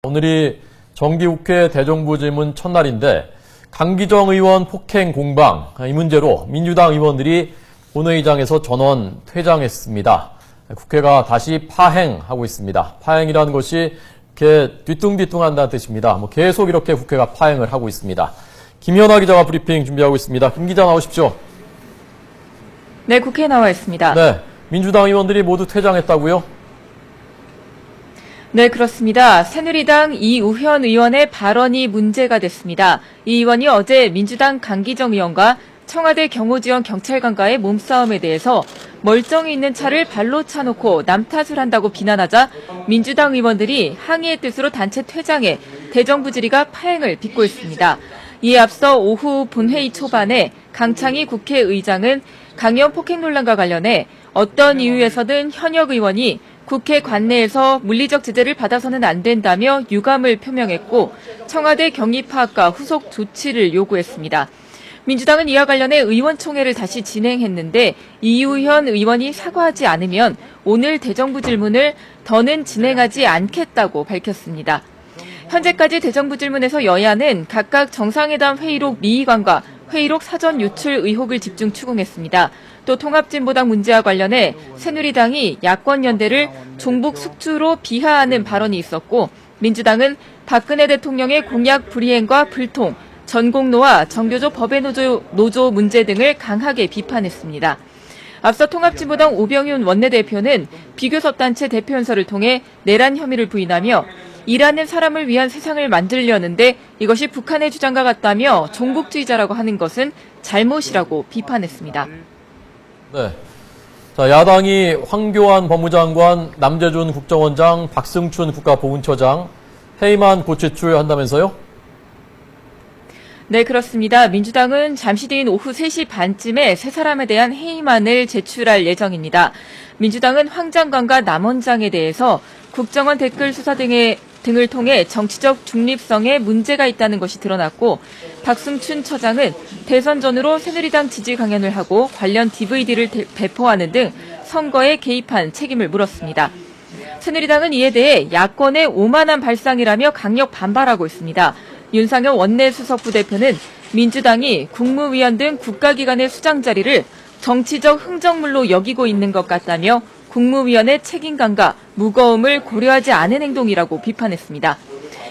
오늘이 정기국회 대정부질문 첫날인데 강기정 의원 폭행 공방 이 문제로 민주당 의원들이 본회의장에서 전원 퇴장했습니다. 국회가 다시 파행하고 있습니다. 파행이라는 것이 이렇게 뒤뚱뒤뚱한다는 뜻입니다. 계속 이렇게 국회가 파행을 하고 있습니다. 김현아 기자가 브리핑 준비하고 있습니다. 김 기자 나오십시오. 네, 국회에 나와 있습니다. 네, 민주당 의원들이 모두 퇴장했다고요? 네, 그렇습니다. 새누리당 이우현 의원의 발언이 문제가 됐습니다. 이 의원이 어제 민주당 강기정 의원과 청와대 경호지원 경찰관과의 몸싸움에 대해서 멀쩡히 있는 차를 발로 차놓고 남 탓을 한다고 비난하자 민주당 의원들이 항의의 뜻으로 단체 퇴장해 대정부질의가 파행을 빚고 있습니다. 이에 앞서 오후 본회의 초반에 강창희 국회의장은 강연 폭행 논란과 관련해 어떤 이유에서든 현역 의원이 국회 관내에서 물리적 제재를 받아서는 안 된다며 유감을 표명했고 청와대 경위 파악과 후속 조치를 요구했습니다. 민주당은 이와 관련해 의원총회를 다시 진행했는데 이우현 의원이 사과하지 않으면 오늘 대정부 질문을 더는 진행하지 않겠다고 밝혔습니다. 현재까지 대정부 질문에서 여야는 각각 정상회담 회의록 미의관과 회의록 사전 유출 의혹을 집중 추궁했습니다. 또 통합진보당 문제와 관련해 새누리당이 야권연대를 종북 숙주로 비하하는 발언이 있었고 민주당은 박근혜 대통령의 공약 불이행과 불통, 전공노와 정교조 법외 노조 문제 등을 강하게 비판했습니다. 앞서 통합진보당 오병윤 원내대표는 비교섭단체 대표연설을 통해 내란 혐의를 부인하며 일하는 사람을 위한 세상을 만들려는데 이것이 북한의 주장과 같다며 종북주의자라고 하는 것은 잘못이라고 비판했습니다. 네. 자, 야당이 황교안 법무장관, 남재준 국정원장, 박승춘 국가보훈처장 해임안 고체출한다면서요? 네, 그렇습니다. 민주당은 잠시 뒤인 오후 3시 반쯤에 세 사람에 대한 해임안을 제출할 예정입니다. 민주당은 황 장관과 남 원장에 대해서 국정원 댓글 수사 등을 통해 정치적 중립성에 문제가 있다는 것이 드러났고 박승춘 처장은 대선 전후로 새누리당 지지 강연을 하고 관련 DVD를 배포하는 등 선거에 개입한 책임을 물었습니다. 새누리당은 이에 대해 야권의 오만한 발상이라며 강력 반발하고 있습니다. 윤상현 원내수석 부대표는 민주당이 국무위원 등 국가기관의 수장 자리를 정치적 흥정물로 여기고 있는 것 같다며 국무위원의 책임감과 무거움을 고려하지 않은 행동이라고 비판했습니다.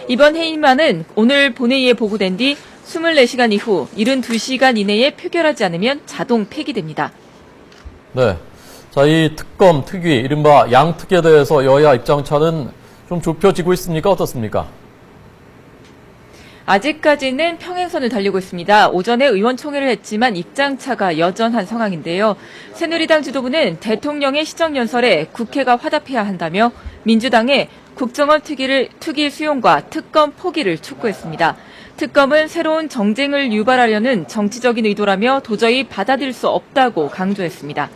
이번 해임안은 오늘 본회의에 보고된 뒤 24시간 이후 72시간 이내에 표결하지 않으면 자동 폐기됩니다. 네. 자, 이 특검, 특위, 이른바 양특에 대해서 여야 입장차는 좀 좁혀지고 있습니까? 어떻습니까? 아직까지는 평행선을 달리고 있습니다. 오전에 의원총회를 했지만 입장차가 여전한 상황인데요. 새누리당 지도부는 대통령의 시정연설에 국회가 화답해야 한다며 민주당의 국정원 특위 수용과 특검 포기를 촉구했습니다. 특검은 새로운 정쟁을 유발하려는 정치적인 의도라며 도저히 받아들일 수 없다고 강조했습니다.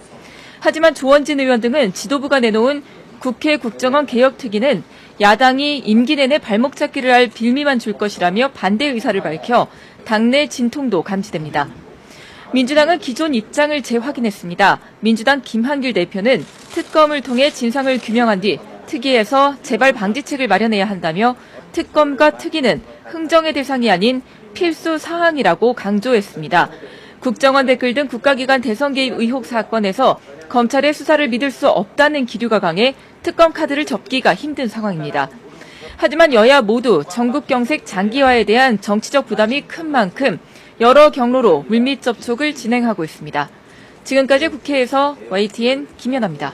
하지만 조원진 의원 등은 지도부가 내놓은 국회 국정원 개혁특위는 야당이 임기 내내 발목 잡기를 할 빌미만 줄 것이라며 반대 의사를 밝혀 당내 진통도 감지됩니다. 민주당은 기존 입장을 재확인했습니다. 민주당 김한길 대표는 특검을 통해 진상을 규명한 뒤 특위에서 재발 방지책을 마련해야 한다며 특검과 특위는 흥정의 대상이 아닌 필수 사항이라고 강조했습니다. 국정원 댓글 등 국가기관 대선 개입 의혹 사건에서 검찰의 수사를 믿을 수 없다는 기류가 강해 특검 카드를 접기가 힘든 상황입니다. 하지만 여야 모두 전국 경색 장기화에 대한 정치적 부담이 큰 만큼 여러 경로로 물밑 접촉을 진행하고 있습니다. 지금까지 국회에서 YTN 김연아입니다.